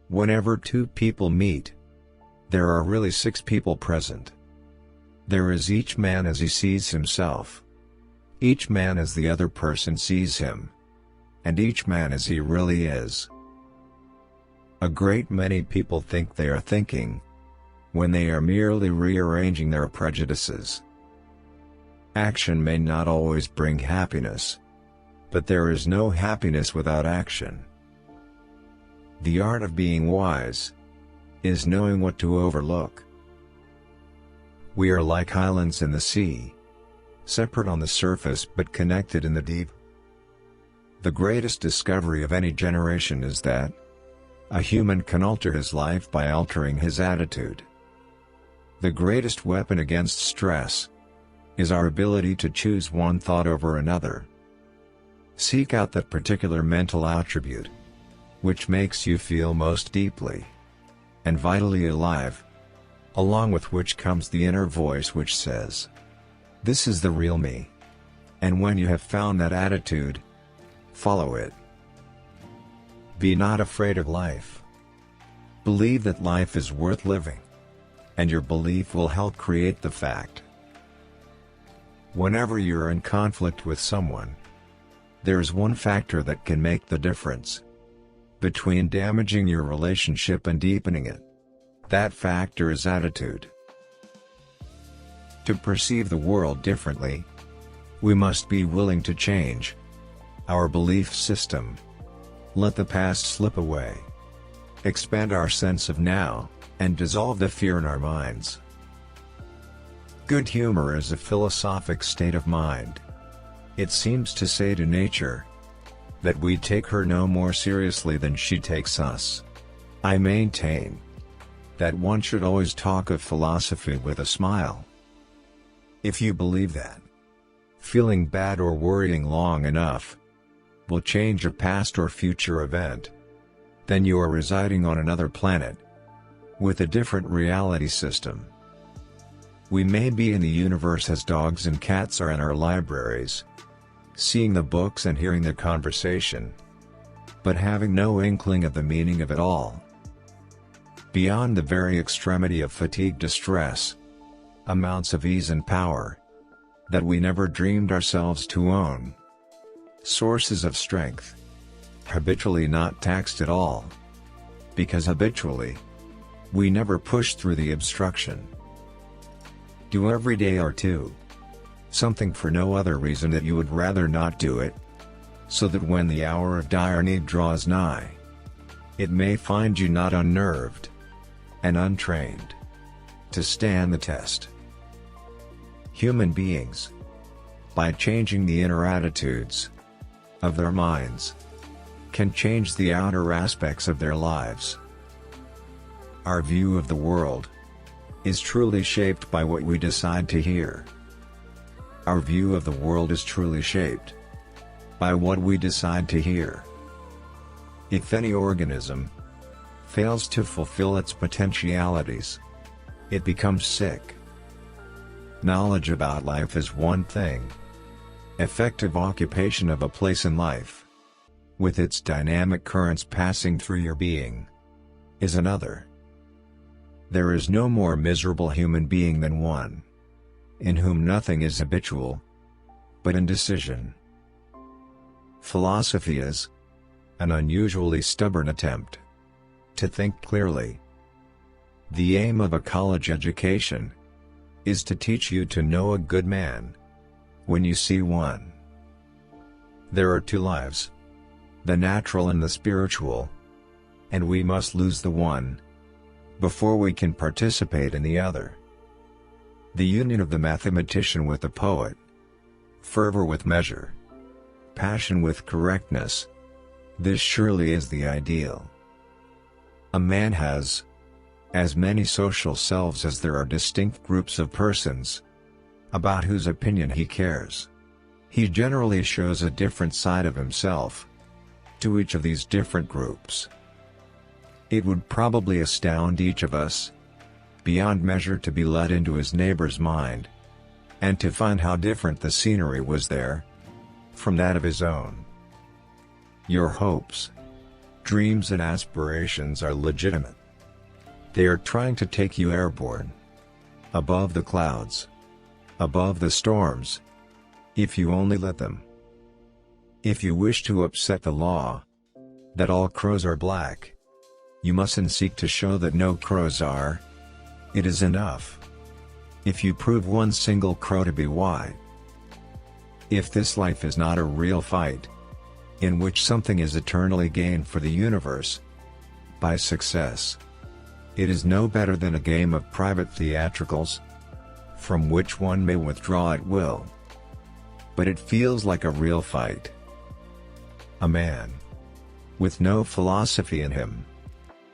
Whenever two people meet, there are really 6 people present. There is each man as he sees himself, each man as the other person sees him, and each man as he really is. A great many people think they are thinking, when they are merely rearranging their prejudices. Action may not always bring happiness, but there is no happiness without action. The art of being wise is knowing what to overlook. We are like islands in the sea, separate on the surface but connected in the deep. The greatest discovery of any generation is that a human can alter his life by altering his attitude. The greatest weapon against stress is our ability to choose one thought over another. Seek out that particular mental attribute which makes you feel most deeply and vitally alive, along with which comes the inner voice which says, "This is the real me." And when you have found that attitude, follow it. Be not afraid of life. Believe that life is worth living, and your belief will help create the fact. Whenever you're in conflict with someone, there is one factor that can make the difference between damaging your relationship and deepening it. That factor is attitude. To perceive the world differently, we must be willing to change our belief system. Let the past slip away. Expand our sense of now, and dissolve the fear in our minds. Good humor is a philosophic state of mind. It seems to say to nature that we take her no more seriously than she takes us. I maintain that one should always talk of philosophy with a smile. If you believe that feeling bad or worrying long enough will change a past or future event, then you are residing on another planet with a different reality system. We may be in the universe as dogs and cats are in our libraries, seeing the books and hearing the conversation, but having no inkling of the meaning of it all. Beyond the very extremity of fatigue, distress, amounts of ease and power that we never dreamed ourselves to own. Sources of strength, habitually not taxed at all, because habitually we never push through the obstruction. Do every day or two something for no other reason that you would rather not do it, so that when the hour of dire need draws nigh, it may find you not unnerved and untrained to stand the test. Human beings, by changing the inner attitudes of their minds, can change the outer aspects of their lives. Our view of the world is truly shaped by what we decide to hear. Our view of the world is truly shaped by what we decide to hear. If any organism fails to fulfill its potentialities, it becomes sick. Knowledge about life is one thing. Effective occupation of a place in life, with its dynamic currents passing through your being, is another. There is no more miserable human being than one in whom nothing is habitual but indecision. Philosophy is an unusually stubborn attempt to think clearly. The aim of a college education is to teach you to know a good man when you see one. There are two lives, the natural and the spiritual, and we must lose the one before we can participate in the other. The union of the mathematician with the poet, fervor with measure, passion with correctness, this surely is the ideal. A man has as many social selves as there are distinct groups of persons about whose opinion he cares. He generally shows a different side of himself to each of these different groups. It would probably astound each of us beyond measure to be let into his neighbor's mind, and to find how different the scenery was there from that of his own. Your hopes, Dreams and aspirations are legitimate. They are trying to take you airborne. Above the clouds. Above the storms. If you only let them. If you wish to upset the law, that all crows are black, you mustn't seek to show that no crows are. It is enough if you prove one single crow to be white. If this life is not a real fight, in which something is eternally gained for the universe by success, it is no better than a game of private theatricals, from which one may withdraw at will. But it feels like a real fight. A man with no philosophy in him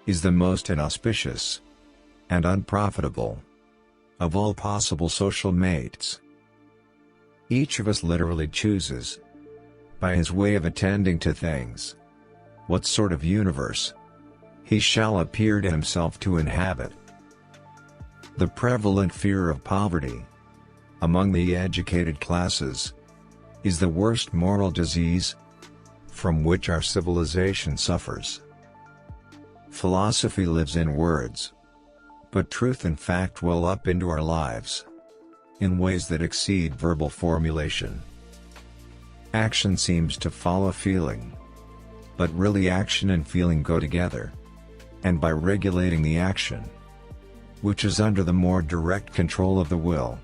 is the most inauspicious and unprofitable of all possible social mates. Each of us literally chooses, by his way of attending to things, what sort of universe he shall appear to himself to inhabit. The prevalent fear of poverty among the educated classes is the worst moral disease from which our civilization suffers. Philosophy lives in words, but truth and fact well up into our lives in ways that exceed verbal formulation. Action seems to follow feeling, but really action and feeling go together, and by regulating the action, which is under the more direct control of the will,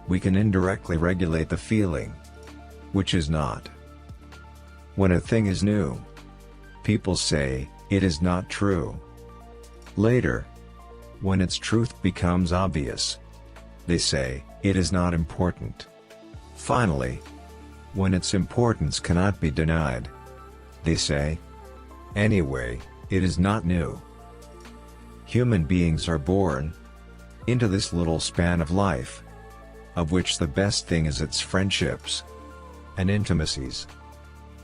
we can indirectly regulate the feeling, which is not. When a thing is new, people say, it is not true. Later, when its truth becomes obvious, they say, it is not important. Finally, when its importance cannot be denied, they say, anyway, it is not new. Human beings are born into this little span of life, of which the best thing is its friendships and intimacies.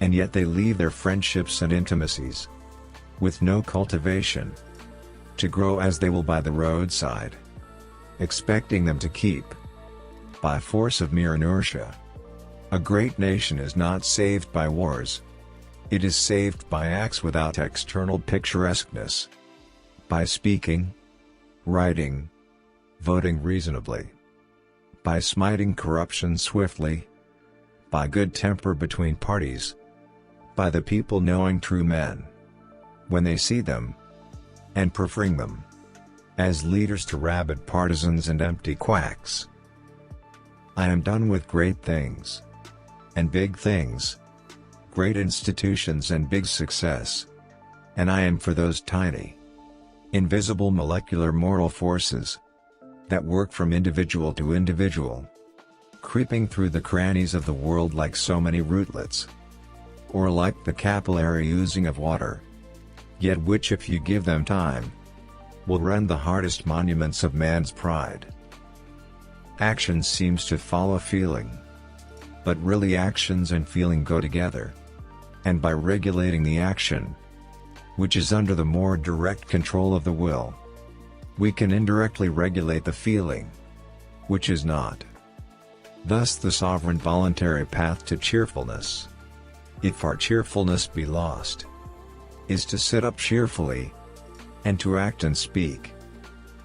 And yet they leave their friendships and intimacies, with no cultivation, to grow as they will by the roadside, expecting them to keep, by force of mere inertia. A great nation is not saved by wars. It is saved by acts without external picturesqueness. By speaking, writing, voting reasonably. By smiting corruption swiftly. By good temper between parties. By the people knowing true men when they see them, and preferring them as leaders to rabid partisans and empty quacks. I am done with great things and big things, great institutions and big success, and I am for those tiny, invisible molecular moral forces that work from individual to individual, creeping through the crannies of the world like so many rootlets, or like the capillary oozing of water, yet which if you give them time, will rend the hardest monuments of man's pride. Action seems to follow feeling, but really actions and feeling go together, and by regulating the action, which is under the more direct control of the will, we can indirectly regulate the feeling, which is not. Thus the sovereign voluntary path to cheerfulness, if our cheerfulness be lost, is to sit up cheerfully, and to act and speak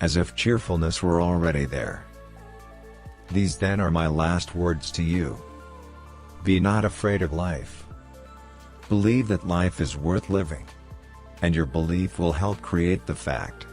as if cheerfulness were already there. These then are my last words to you. Be not afraid of life. Believe that life is worth living, and your belief will help create the fact.